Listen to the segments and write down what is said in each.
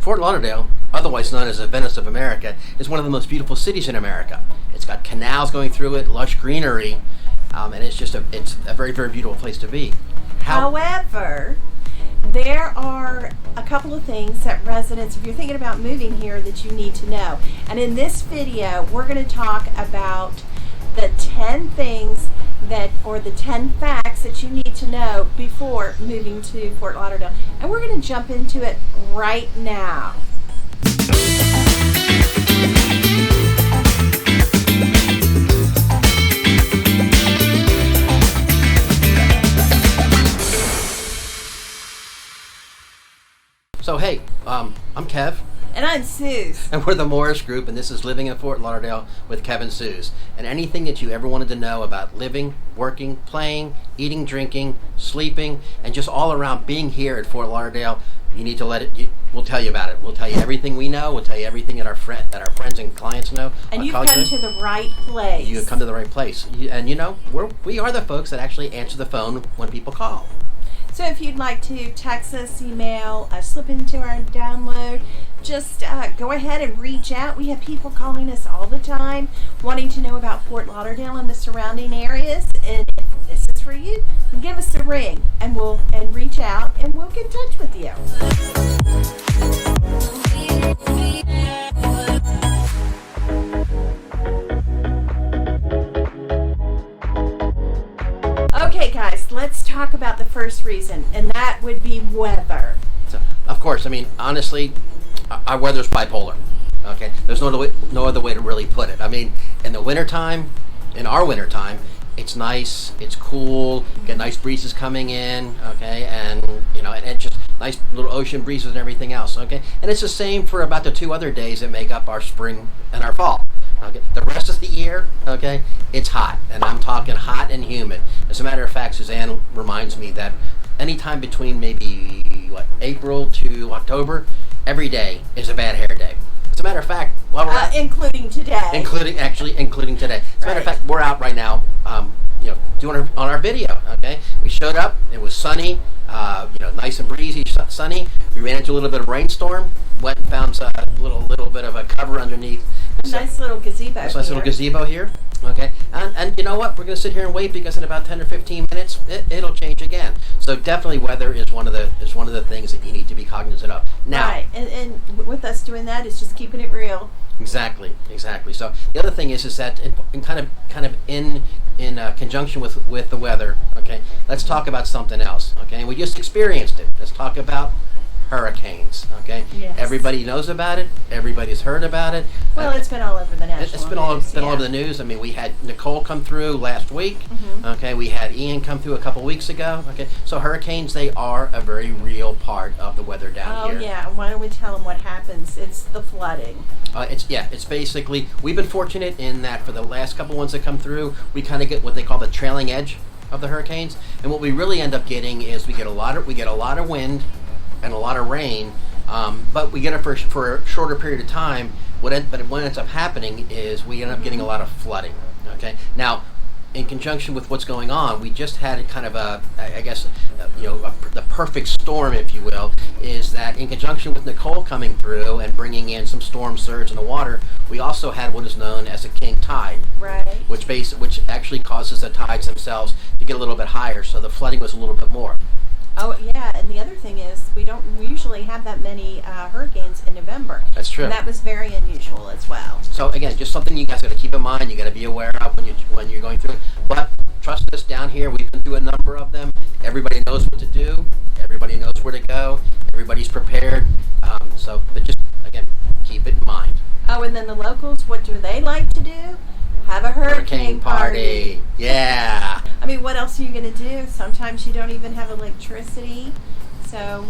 Fort Lauderdale, otherwise known as the Venice of America, is one of the most beautiful cities in America. It's got canals going through it, lush greenery, and it's a very, very beautiful place to be. However, there are a couple of things that residents, if you're thinking about moving here, that you need to know. And in this video, we're going to talk about the 10 things the 10 facts that you need to know before moving to Fort Lauderdale. And we're going to jump into it right now. So hey, I'm Kev. And I'm Suze. And we're the Morris Group, and this is Living in Fort Lauderdale with Kev and Suze. And anything that you ever wanted to know about living, working, playing, eating, drinking, sleeping, and just all around being here at Fort Lauderdale, you need to we'll tell you about it. We'll tell you everything we know. We'll tell you everything that our friends and clients know. And you've come to the right place. You've come to the right place. And you know, we are the folks that actually answer the phone when people call. So if you'd like to text us, email, slip into our download, just go ahead and reach out. We have people calling us all the time wanting to know about Fort Lauderdale and the surrounding areas. And if this is for you, give us a ring and reach out and we'll get in touch with you. Okay, guys, let's talk about the first reason, and that would be weather. So, of course, I mean, honestly, our weather's bipolar. Okay, there's no other way to really put it. I mean, in our wintertime, it's nice, it's cool, get nice breezes coming in, okay, and just nice little ocean breezes and everything else, okay. And it's the same for about the 2 other days that make up our spring and our fall. Okay. The rest of the year, okay, it's hot, and I'm talking hot and humid. As a matter of fact, Suzanne reminds me that anytime between maybe April to October, every day is a bad hair day. As a matter of fact, while we're out, including today. Including today. As a matter of fact, we're out right now, doing on our video. Okay, we showed up. It was sunny, nice and breezy, sunny. We ran into a little bit of rainstorm. Went and found a little bit of a cover underneath. Nice little gazebo. Nice little gazebo here. Okay, and you know what? We're going to sit here and wait because in about 10 or 15 minutes, it'll change again. So definitely, weather is one of the things that you need to be cognizant of. Now, right, and with us doing that is just keeping it real. Exactly. So the other thing is that in kind of in conjunction with the weather. Okay, let's talk about something else. Okay, and we just experienced it. Let's talk about hurricanes. Okay, yes. Everybody knows about it. Everybody's heard about it. Well, it's been all over the national It's been all over the news. I mean, we had Nicole come through last week. Mm-hmm. Okay, we had Ian come through a couple weeks ago. Okay, so hurricanes, they are a very real part of the weather down here. Oh yeah, why don't we tell them what happens? It's the flooding. It's basically, we've been fortunate in that for the last couple ones that come through, we kind of get what they call the trailing edge of the hurricanes, and what we really end up getting is we get a lot of wind and a lot of rain, but we get it for a shorter period of time. But what ends up happening is we end up getting a lot of flooding. Okay, now in conjunction with what's going on, we just had kind of the perfect storm, if you will, is that in conjunction with Nicole coming through and bringing in some storm surge in the water, we also had what is known as a king tide, right? Which actually causes the tides themselves to get a little bit higher, so the flooding was a little bit more. Oh yeah, and the other thing is we usually have that many hurricanes in November. That's true. And that was very unusual as well. So again, just something you guys got to keep in mind. You got to be aware of when you're going through it. But trust us, down here we've been through a number of them. Everybody knows what to do. Everybody knows where to go. Everybody's prepared. But just again, keep it in mind. Oh, and then the locals, what do they like to do? Have a hurricane party. Yeah. I mean, what else are you going to do? Sometimes you don't even have electricity. So,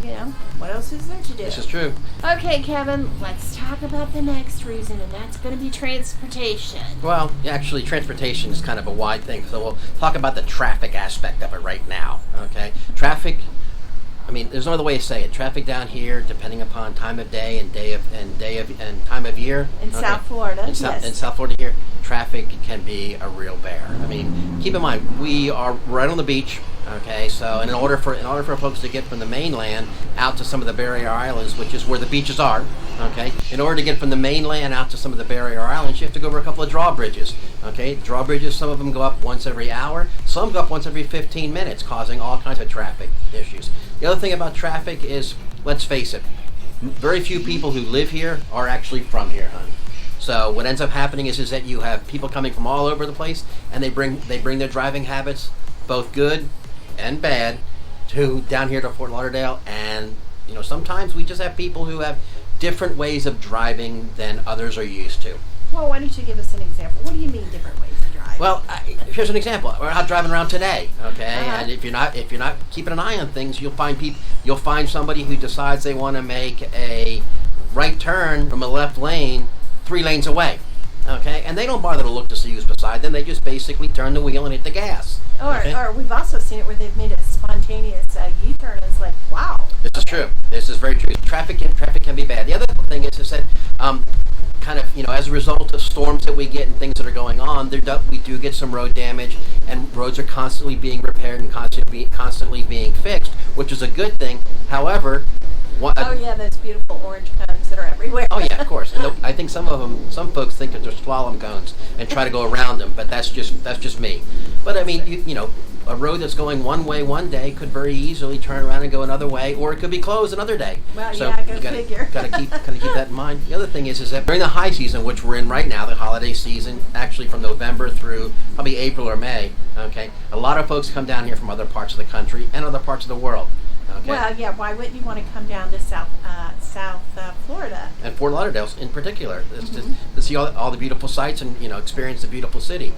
what else is there to do? This is true. Okay, Kevin, let's talk about the next reason, and that's going to be transportation. Well, actually, transportation is kind of a wide thing. So we'll talk about the traffic aspect of it right now. Okay? Traffic, I mean, there's no other way to say it. Traffic down here, depending upon time of day and time of year. In South Florida, in South Florida here, traffic can be a real bear. I mean, keep in mind, we are right on the beach. Okay, so in order for folks to get from the mainland out to some of the barrier islands, which is where the beaches are, okay, in order to get from the mainland out to some of the barrier islands, you have to go over a couple of drawbridges. Okay, drawbridges, some of them go up once every hour, some go up once every 15 minutes, causing all kinds of traffic issues. The other thing about traffic is, let's face it, very few people who live here are actually from here, hon. So what ends up happening is that you have people coming from all over the place, and they bring their driving habits, both good and bad, to down here to Fort Lauderdale. And sometimes we just have people who have different ways of driving than others are used to. Well, why don't you give us an example? What do you mean different ways of driving? Well, here's an example. We're out driving around today, okay? And if you're not keeping an eye on things, you'll find somebody who decides they want to make a right turn from a left lane 3 lanes away. Okay, and they don't bother to look to see who's beside them. They just basically turn the wheel and hit the gas. Or we've also seen it where they've made a spontaneous U-turn. And it's like, wow. This is true. This is very true. Traffic can be bad. The other thing is that kind of as a result of storms that we get and things that are going on, we do get some road damage, and roads are constantly being repaired and constantly being fixed, which is a good thing. However, those beautiful orange cones that are everywhere. Oh yeah, of course. And I think some folks think that they're slalom cones and try to go around them, but that's just me. But I mean, a road that's going one way one day could very easily turn around and go another way, or it could be closed another day. Well, so yeah, figure. Gotta keep that in mind. The other thing is that during the high season, which we're in right now, the holiday season, actually from November through probably April or May, okay, a lot of folks come down here from other parts of the country and other parts of the world. Okay. Well, yeah. Why wouldn't you want to come down to South Florida and Fort Lauderdale in particular to see all the beautiful sights and experience the beautiful city?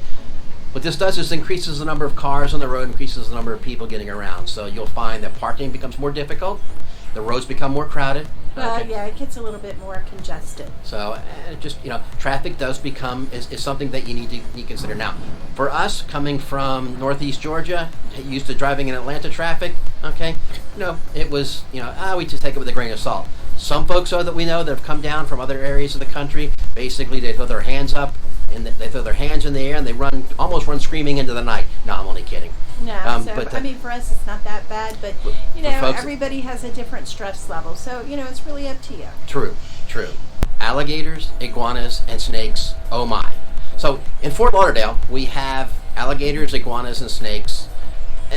What this does is increases the number of cars on the road, increases the number of people getting around. So you'll find that parking becomes more difficult, the roads become more crowded. Well, yeah, it gets a little bit more congested. So traffic does become is something that you need to consider. Now, for us coming from Northeast Georgia, used to driving in Atlanta traffic, okay, it was we just take it with a grain of salt. Some folks that we know that have come down from other areas of the country, basically they throw their hands up and they throw their hands in the air and they almost run screaming into the night. No, I'm only kidding. No, I mean, for us it's not that bad, but everybody has a different stress level, so it's really up to you. True. Alligators, iguanas, and snakes. Oh my! So in Fort Lauderdale, we have alligators, iguanas, and snakes,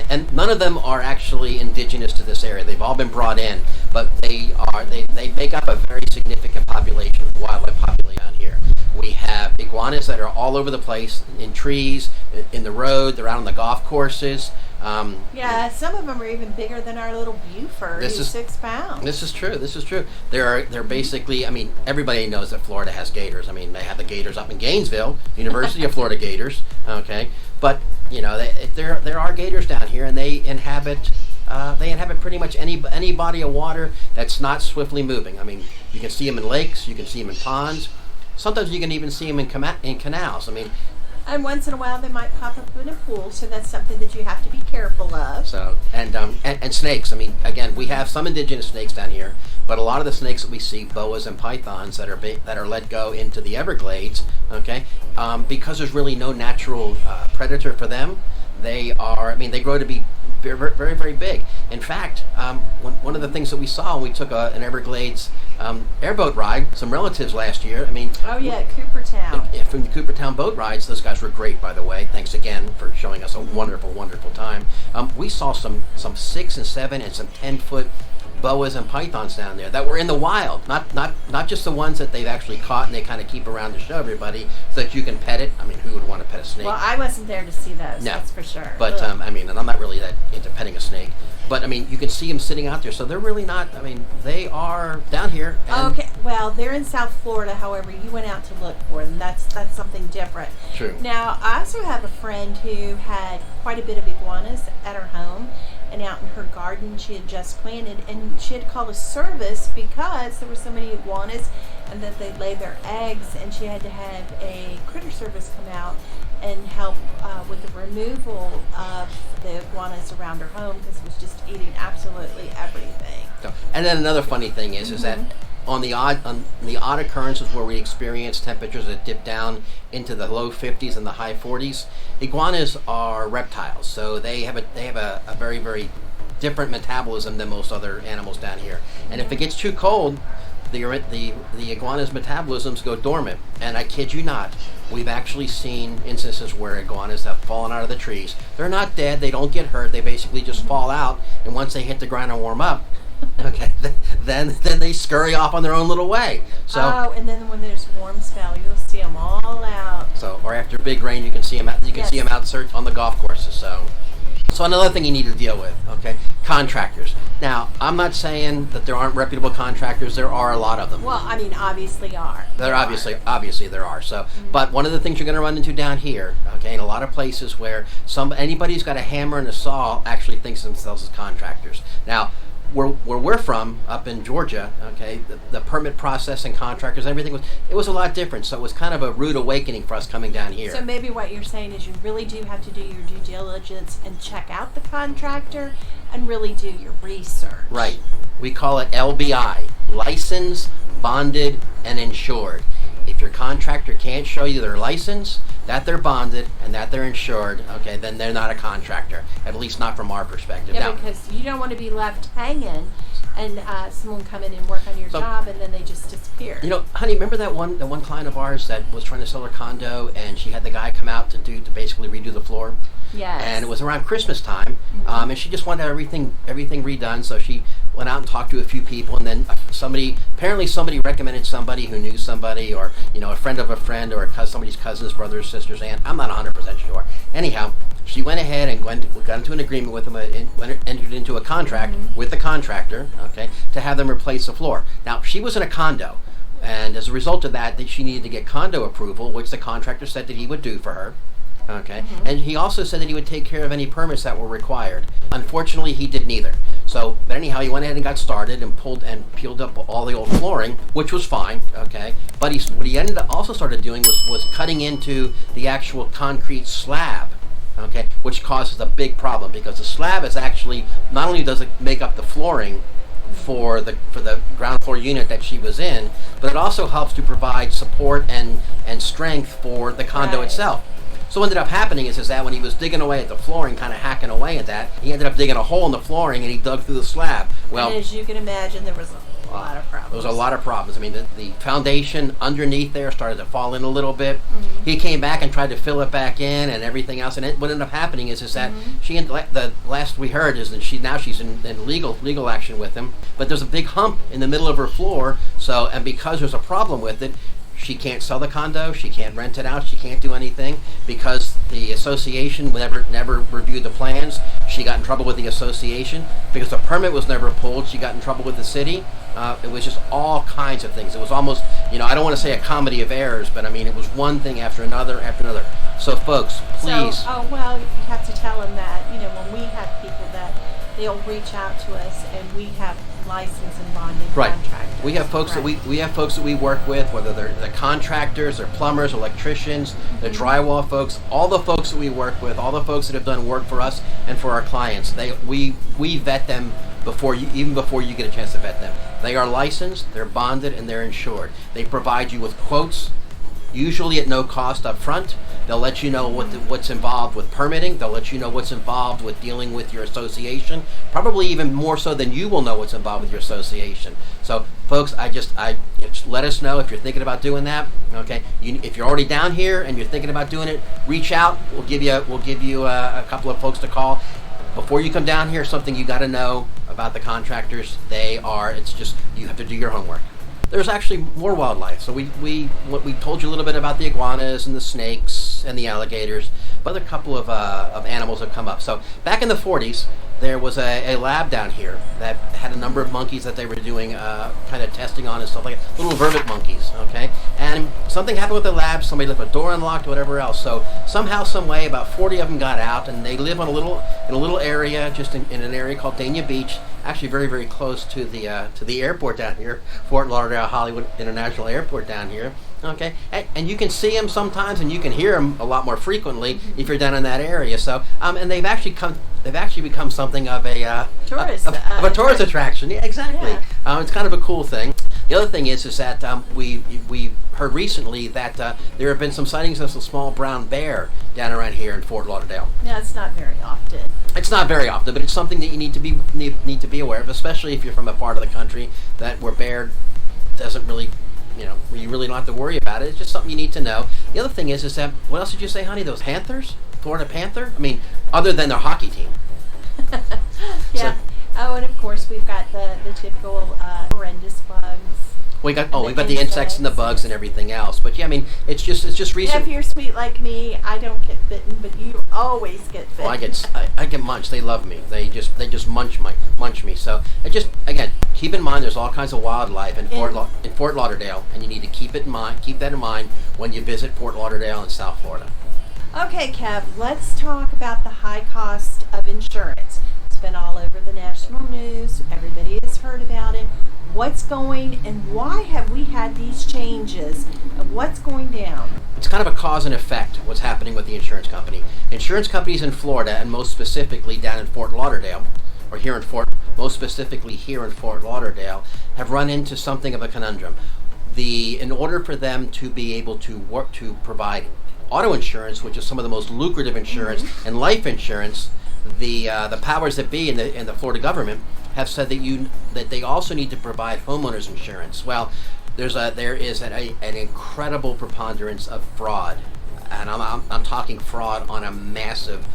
and none of them are actually indigenous to this area. They've all been brought in, but they make up a very significant population, wildlife population down here. We have iguanas that are all over the place, in trees, in the road. They're out on the golf courses. Some of them are even bigger than our little Buford. He's 6 pounds. This is true. They're basically. I mean, everybody knows that Florida has gators. I mean, they have the gators up in Gainesville, University of Florida Gators. Okay, but there are gators down here, and they inhabit pretty much any body of water that's not swiftly moving. I mean, you can see them in lakes, you can see them in ponds. Sometimes you can even see them in canals. I mean, and once in a while they might pop up in a pool, so that's something that you have to be careful of. So and snakes. I mean, again, we have some indigenous snakes down here, but a lot of the snakes that we see, boas and pythons, that are let go into the Everglades, okay, because there's really no natural predator for them. They grow to be very, very, very big. In fact, one of the things that we saw when we took an Everglades airboat ride, some relatives last year. I mean, Coopertown. From the Coopertown boat rides, those guys were great, by the way. Thanks again for showing us a wonderful, wonderful time. We saw some 6 and 7 and some 10-foot boas and pythons down there that were in the wild, not just the ones that they've actually caught and they kind of keep around to show everybody so that you can pet it. I mean, who would want to pet a snake? Well, I wasn't there to see those. No, that's for sure. But and I'm not really that into petting a snake. But I mean, you can see them sitting out there, so they're really not. I mean, they are down here. Okay, well, they're in South Florida. However, you went out to look for them. That's something different. True. Now, I also have a friend who had quite a bit of iguanas at her home. And out in her garden she had just planted, and she had called a service because there were so many iguanas and that they lay their eggs, and she had to have a critter service come out and help with the removal of the iguanas around her home because it was just eating absolutely everything. And then another funny thing is that on the odd occurrences where we experience temperatures that dip down into the low 50s and the high 40s, iguanas are reptiles, so they have a very, very different metabolism than most other animals down here. And if it gets too cold, the iguana's metabolisms go dormant. And I kid you not, we've actually seen instances where iguanas have fallen out of the trees. They're not dead, they don't get hurt, they basically just fall out, and once they hit the ground and warm up, okay, then they scurry off on their own little way. So, and then when there's a warm spell, you'll see them all out. So, or after big rain, you can see them out. You can see them out on the golf courses. So another thing you need to deal with, okay, contractors. Now, I'm not saying that there aren't reputable contractors. There are a lot of them. Well, I mean, obviously are. There obviously there are. So, but one of the things you're going to run into down here, okay, in a lot of places where anybody who's got a hammer and a saw actually thinks themselves as contractors. Now, where we're from, up in Georgia, okay, the permit process and contractors, everything was a lot different. So it was kind of a rude awakening for us coming down here. So maybe what you're saying is you really do have to do your due diligence and check out the contractor and really do your research. Right. We call it LBI, licensed, bonded, and insured. If your contractor can't show you their license, that they're bonded, and that they're insured, okay, then they're not a contractor, at least not from our perspective. Yeah, because you don't want to be left hanging and someone come in and work on your job and then they just disappear. You know, honey, remember that one client of ours that was trying to sell her condo and she had the guy come out to basically redo the floor? Yes. And it was around Christmas time, and she just wanted everything redone, so she went out and talked to a few people, and then somebody recommended somebody who knew somebody, or a friend of a friend, or somebody's cousin's brother or sister's aunt. I'm not 100% sure. Anyhow, she went ahead and got into an agreement with them, entered into a contract with the contractor, okay, to have them replace the floor. Now, she was in a condo, and as a result of that, she needed to get condo approval, which the contractor said that he would do for her. Okay, and he also said that he would take care of any permits that were required. Unfortunately, he did neither. So, but anyhow, he went ahead and got started and peeled up all the old flooring, which was fine. Okay, but what he also started doing was cutting into the actual concrete slab. Okay, which causes a big problem because the slab is actually not only does it make up the flooring for the ground floor unit that she was in, but it also helps to provide support and strength for the condo itself. So what ended up happening is that when he was digging away at the flooring, kind of hacking away at that, he ended up digging a hole in the flooring and he dug through the slab. Well, and as you can imagine, there was a lot of problems. There was a lot of problems. I mean, the foundation underneath there started to fall in a little bit. He came back and tried to fill it back in and everything else. And what ended up happening is that the last we heard is that she's in legal action with him. But there's a big hump in the middle of her floor. So, and because there's a problem with it, she can't sell the condo, she can't rent it out, she can't do anything because the association never reviewed the plans. She got in trouble with the association because the permit was never pulled. She got in trouble with the city. It was just all kinds of things. It was almost, I don't want to say a comedy of errors, but I mean, it was one thing after another after another. So folks, please. So, you have to tell them that, when we have people that they'll reach out to us and we have licensed and bonded contractors. We have folks that we work with, whether they're the contractors, they're plumbers, electricians, the drywall folks, all the folks that we work with, all the folks that have done work for us and for our clients. We vet them before you get a chance to vet them. They are licensed, they're bonded, and they're insured. They provide you with quotes, usually at no cost up front. They'll let you know what's involved with permitting. They'll let you know what's involved with dealing with your association. Probably even more so than you will know what's involved with your association. So, folks, just let us know if you're thinking about doing that. Okay, if you're already down here and you're thinking about doing it, reach out. We'll give you a couple of folks to call. Before you come down here, something you got to know about the contractors. It's just you have to do your homework. There's actually more wildlife. So we told you a little bit about the iguanas and the snakes and the alligators, but a couple of animals have come up. So back in the 40s, there was a lab down here that had a number of monkeys that they were doing kind of testing on and stuff like that, little vervet monkeys, okay? And something happened with the lab, somebody left a door unlocked, whatever else. So somehow, some way, about 40 of them got out, and they live in a little area, just in an area called Dania Beach, actually very, very close to the airport down here, Fort Lauderdale Hollywood International Airport down here. Okay, and you can see them sometimes, and you can hear them a lot more frequently if you're down in that area. So, and they've actually they've actually become something of a Tourist, of a tourist attraction. Yeah, exactly. Yeah. It's kind of a cool thing. The other thing is that we heard recently that there have been some sightings of some small brown bear down around here in Fort Lauderdale. No, it's not very often. It's not very often, but it's something that you need to be aware of, especially if you're from a part of the country that where bear doesn't really, where you really don't have to worry about it. It's just something you need to know. The other thing is that, what else did you say, honey? Those Panthers? Florida Panther? I mean, other than their hockey team. Yeah. And of course we've got the typical horrendous bugs. We've got the insects and the bugs and everything else. But yeah, I mean, it's just recent. If you're sweet like me, I don't get bitten, but you always get bitten. Well, I get munched. They love me. They just munch me. So it just, again, keep in mind there's all kinds of wildlife in Fort Lauderdale, and you need to keep that in mind when you visit Fort Lauderdale in South Florida. Okay, Kev, let's talk about the high cost of insurance. It's been all over the national news. Everybody has heard about it. What's going and why have we had these changes? And what's going down? It's kind of a cause and effect, what's happening with the insurance company. Insurance companies in Florida, and most specifically down in Fort Lauderdale, or most specifically here in Fort Lauderdale, have run into something of a conundrum. In order for them to be able to work to provide auto insurance, which is some of the most lucrative insurance, and life insurance, the powers that be in the Florida government have said that they also need to provide homeowners insurance. Well, there is an incredible preponderance of fraud, and I'm talking fraud on a massive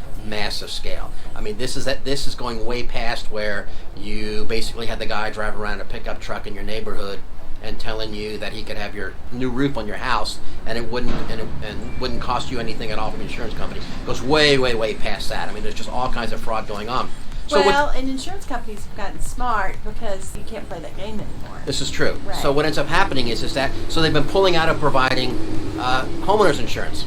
scale. I mean, this is going way past where you basically had the guy drive around a pickup truck in your neighborhood and telling you that he could have your new roof on your house, and it wouldn't cost you anything at all from the insurance company. It goes way past that. I mean, there's just all kinds of fraud going on. And insurance companies have gotten smart because you can't play that game anymore. This is true. Right. So what ends up happening is that they've been pulling out of providing homeowners insurance.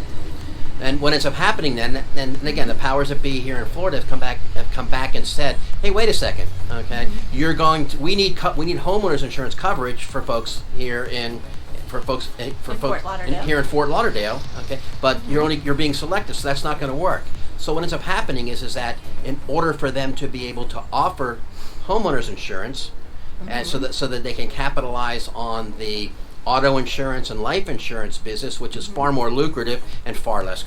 And what ends up happening then, and again, the powers that be here in Florida have come back and said, "Hey, wait a second, okay? We need homeowners insurance coverage for folks here in Fort Lauderdale, okay? But you're being selective, so that's not going to work." So what ends up happening is that in order for them to be able to offer homeowners insurance, and so that they can capitalize on the auto insurance and life insurance business, which is far more lucrative and far less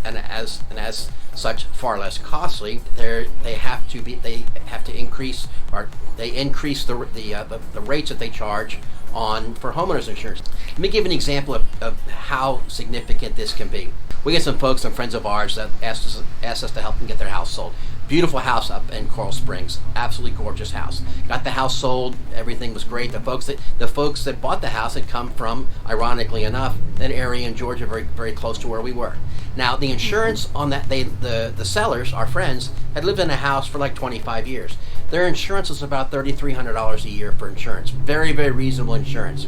as such far less costly, they have to increase the rates that they charge for homeowners insurance. Let me give an example of how significant this can be. We get some friends of ours that asked us to help them get their house sold. Beautiful house up in Coral Springs, absolutely gorgeous house. Got the house sold, everything was great. The folks that bought the house had come from, ironically enough, an area in Georgia very very close to where we were. Now the insurance on that, the sellers, our friends, had lived in a house for like 25 years. Their insurance was about $3,300 a year for insurance. Very very reasonable insurance.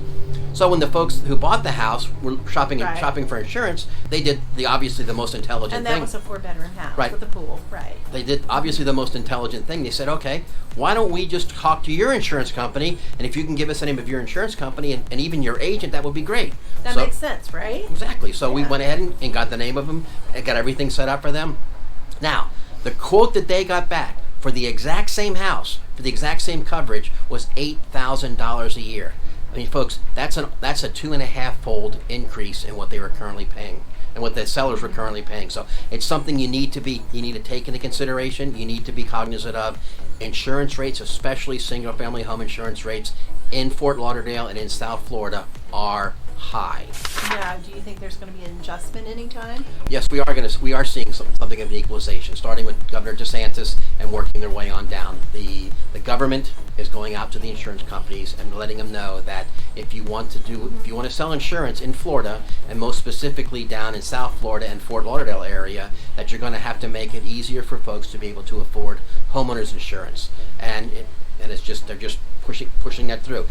So when the folks who bought the house were shopping for insurance, they did obviously the most intelligent thing. And that was a 4-bedroom house with a pool, right? They did obviously the most intelligent thing. They said, okay, why don't we just talk to your insurance company, and if you can give us the name of your insurance company and even your agent, that would be great. That makes sense, right? Exactly. So we went ahead and got the name of them and got everything set up for them. Now, the quote that they got back for the exact same house, for the exact same coverage, was $8,000 a year. I mean, folks, that's a 2.5-fold increase in what they were currently paying and what the sellers were currently paying. So it's something you need to take into consideration. You need to be cognizant of. Insurance rates, especially single-family home insurance rates in Fort Lauderdale and in South Florida, are high. Now, do you think there's going to be an adjustment anytime? Yes, we are seeing something of an equalization, starting with Governor DeSantis and working their way on down. The government is going out to the insurance companies and letting them know that if you want to sell insurance in Florida, and most specifically down in South Florida and Fort Lauderdale area, that you're going to have to make it easier for folks to be able to afford homeowners insurance, and they're just pushing that through.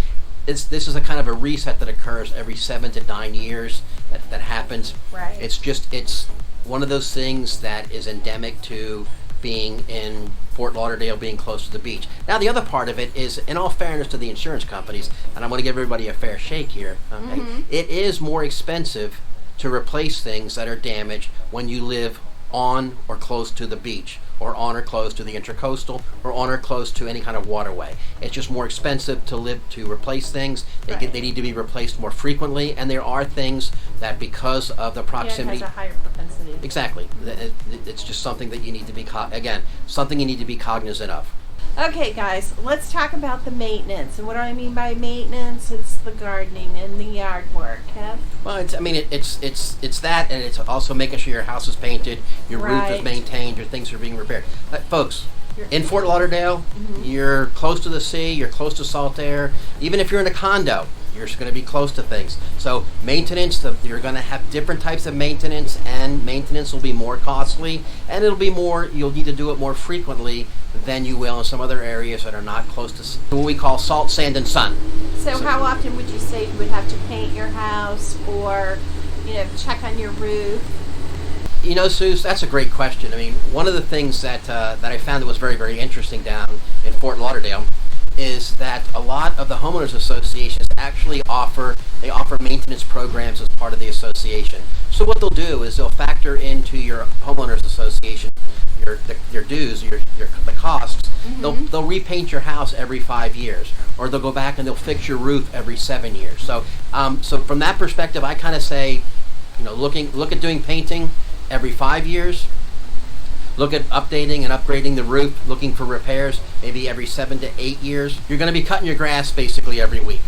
This is a kind of a reset that occurs every 7 to 9 years that happens. Right. It's one of those things that is endemic to being in Fort Lauderdale, being close to the beach. Now, the other part of it is, in all fairness to the insurance companies, and I want to give everybody a fair shake here, okay? It is more expensive to replace things that are damaged when you live on or close to the beach, or on or close to the intercoastal, or on or close to any kind of waterway. It's just more expensive to replace things. They need to be replaced more frequently, and there are things that, because of the proximity, it has a higher propensity. Exactly. It's just something that you need to be something you need to be cognizant of. Okay, guys, let's talk about the maintenance. And what do I mean by maintenance? It's the gardening and the yard work. Kev? Well, it's that, and it's also making sure your house is painted, your roof is maintained, your things are being repaired. Folks, in Fort Lauderdale, you're close to the sea, you're close to salt air. Even if you're in a condo, you're going to be close to things. So maintenance, you're going to have different types of maintenance, and maintenance will be more costly, and you'll need to do it more frequently than you will in some other areas that are not close to what we call salt, sand, and sun. So how often would you say you would have to paint your house, or check on your roof? Suze, that's a great question. I mean, one of the things that I found that was very, very interesting down in Fort Lauderdale is that a lot of the homeowners associations actually offer maintenance programs as part of the association. So what they'll do is they'll factor into your homeowners association your dues, the costs. They'll repaint your house every 5 years, or they'll go back and they'll fix your roof every 7 years. So from that perspective, I kind of say, look at doing painting every 5 years. Look at updating and upgrading the roof, looking for repairs maybe every 7 to 8 years. You're going to be cutting your grass basically every week.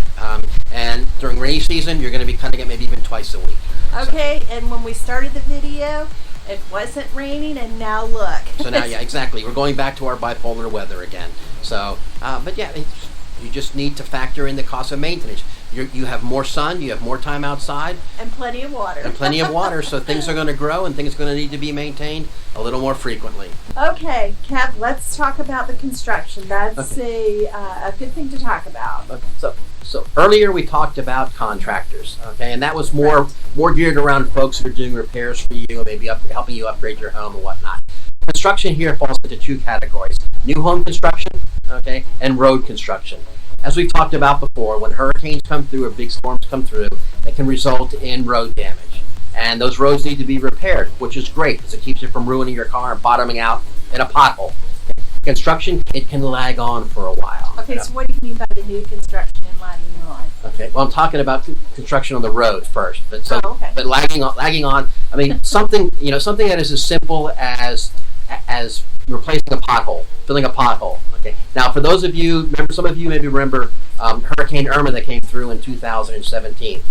And during rainy season, you're going to be cutting it maybe even twice a week. Okay, and when we started the video, it wasn't raining, and now look. So now, yeah, exactly. We're going back to our bipolar weather again. So, but yeah, you just need to factor in the cost of maintenance. You have more sun, you have more time outside. And plenty of water. So things are going to grow, and things are going to need to be maintained a little more frequently. Okay, Kev, let's talk about the construction. That's a good thing to talk about. So earlier we talked about contractors, okay, and that was more geared around folks who are doing repairs for you, maybe helping you upgrade your home and whatnot. Construction here falls into two categories: new home construction, okay, and road construction. As we've talked about before, when hurricanes come through or big storms come through, it can result in road damage. And those roads need to be repaired, which is great because it keeps you from ruining your car and bottoming out in a pothole. Construction, it can lag on for a while. Okay, so what do you mean by the new construction and lagging on? Okay, well, I'm talking about construction on the road first. But but lagging on. I mean, something that is as simple as replacing a pothole, filling a pothole. Okay. Now, for those of you, some of you maybe remember Hurricane Irma that came through in 2017.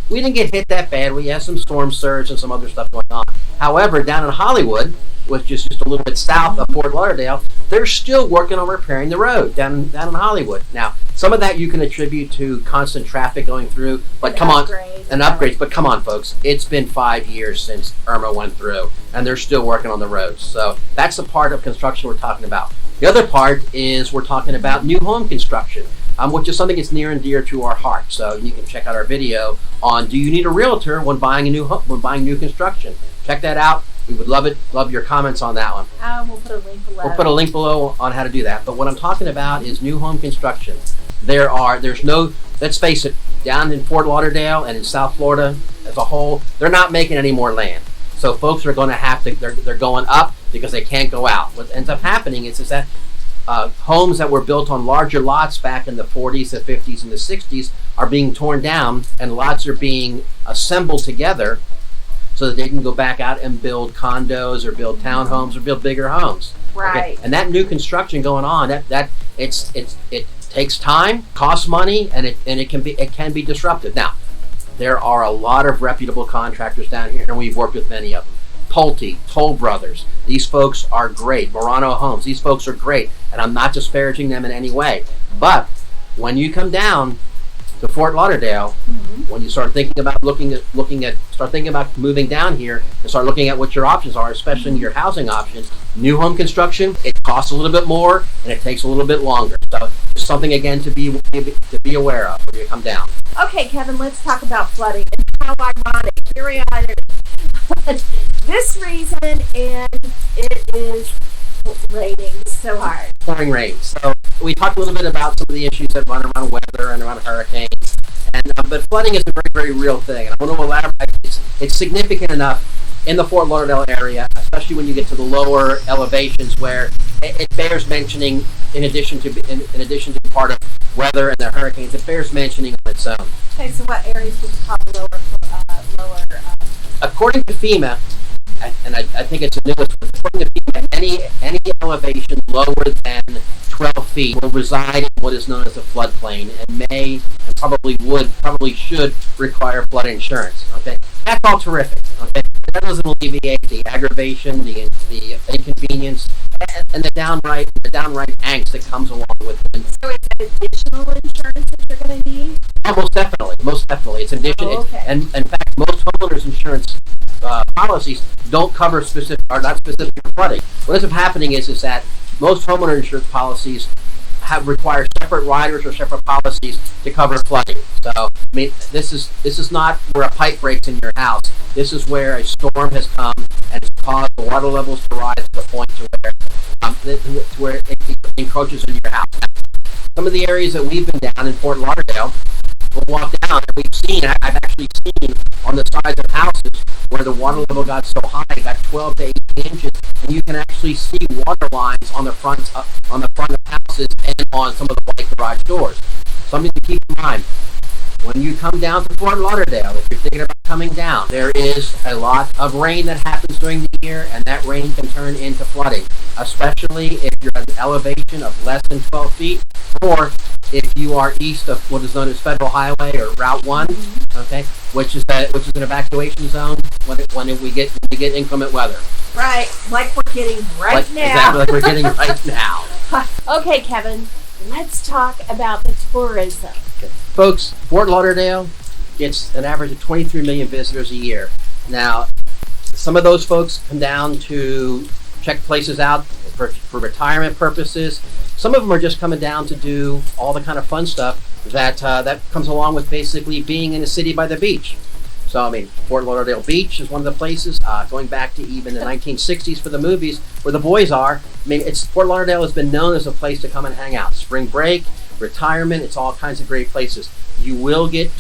We didn't get hit that bad. We had some storm surge and some other stuff going on. However, down in Hollywood, which is just a little bit south of Fort Lauderdale, they're still working on repairing the road down in Hollywood. Now, some of that you can attribute to constant traffic going through, but upgrades. But come on, folks, it's been 5 years since Irma went through, and they're still working on the roads. So that's the part of construction we're talking about. The other part is we're talking about new home construction, which is something that's near and dear to our heart. So you can check out our video on do you need a realtor when buying new construction. Check that out. We would love your comments on that one. We'll put a link below. We'll put a link below on how to do that. But what I'm talking about is new home construction. Let's face it, down in Fort Lauderdale and in South Florida as a whole, they're not making any more land. So folks are going to they're going up because they can't go out. What ends up happening is that homes that were built on larger lots back in the 40s, the 50s, and the 60s are being torn down, and lots are being assembled together so that they can go back out and build condos or build townhomes or build bigger homes. Right. Okay? And that new construction going on, it takes time, costs money, and it can be disruptive. Now, there are a lot of reputable contractors down here, and we've worked with many of them. Pulte, Toll Brothers, these folks are great. Murano Homes, these folks are great, and I'm not disparaging them in any way. But when you come down to Fort Lauderdale, when you start thinking about start thinking about moving down here and start looking at what your options are, especially your housing options, new home construction, it costs a little bit more and it takes a little bit longer. So it's something again to be aware of when you come down. Okay, Kevin, let's talk about flooding and how ironic. Here we are. This reason, and it is raining so hard. Pouring rain. So we talked a little bit about some of the issues that run around weather and around hurricanes, but flooding is a very, very real thing. And I want to elaborate. It's significant enough in the Fort Lauderdale area, especially when you get to the lower elevations, where it bears mentioning, in addition to part of weather and the hurricanes, it bears mentioning on its own. Okay, so what areas would you call lower? According to FEMA, and I think it's the newest one, according to FEMA, any elevation lower than 12 feet will reside in what is known as a floodplain, and may and probably should require flood insurance. Okay, that's all terrific. Okay, that doesn't alleviate the aggravation, the inconvenience, and the downright angst that comes along with it. So is it additional insurance that you're going to need? Oh, most definitely. It's addition, okay. And in fact, most homeowners insurance policies don't cover not specific for flooding. What ends up happening is that most homeowner insurance policies require separate riders or separate policies to cover flooding. So, I mean, this is not where a pipe breaks in your house. This is where a storm has come and has caused the water levels to rise to the point to where it encroaches into your house. Some of the areas that we've been down in Fort Lauderdale, we'll walk down and I've actually seen on the sides of houses where the water level got so high, it got 12 to 18 inches, and you can actually see water lines on the front of houses and on some of the white garage doors. Something to keep in mind. When you come down to Fort Lauderdale, if you're thinking about coming down, there is a lot of rain that happens during the year, and that rain can turn into flooding, especially if you're at an elevation of less than 12 feet, or if you are east of what is known as Federal Highway or Route 1, okay, which is an evacuation zone when we get inclement weather. Right, like we're getting now. Exactly like we're getting right now. Okay, Kevin, let's talk about the tourism. Okay. Folks, Fort Lauderdale gets an average of 23 million visitors a year. Now, some of those folks come down to check places out for retirement purposes. Some of them are just coming down to do all the kind of fun stuff that comes along with basically being in a city by the beach. So, I mean, Fort Lauderdale Beach is one of the places, going back to even the 1960s for the movies, where the boys are. I mean, Fort Lauderdale has been known as a place to come and hang out. Spring break, retirement, it's all kinds of great places. You will get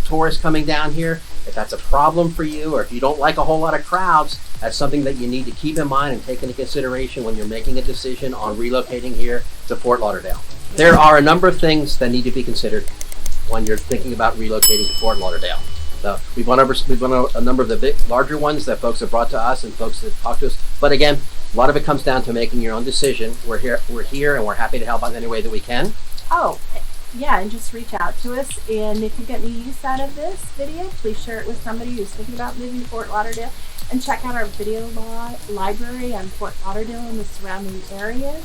tourists coming down here. If that's a problem for you, or if you don't like a whole lot of crowds, that's something that you need to keep in mind and take into consideration when you're making a decision on relocating here to Fort Lauderdale. There are a number of things that need to be considered when you're thinking about relocating to Fort Lauderdale. So we've gone over a number of the larger ones that folks have brought to us and folks that talk to us. But again, a lot of it comes down to making your own decision. We're here, and we're happy to help out in any way that we can. Oh, yeah, and just reach out to us. And if you get any use out of this video, please share it with somebody who's thinking about moving to Fort Lauderdale. And check out our video library on Fort Lauderdale and the surrounding areas.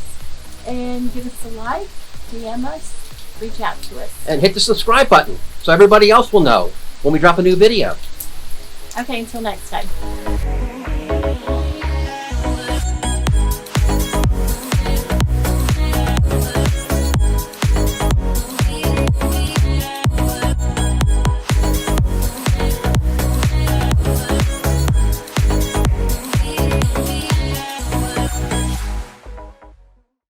And give us a like, DM us, reach out to us. And hit the subscribe button so everybody else will know when we drop a new video. Okay, until next time.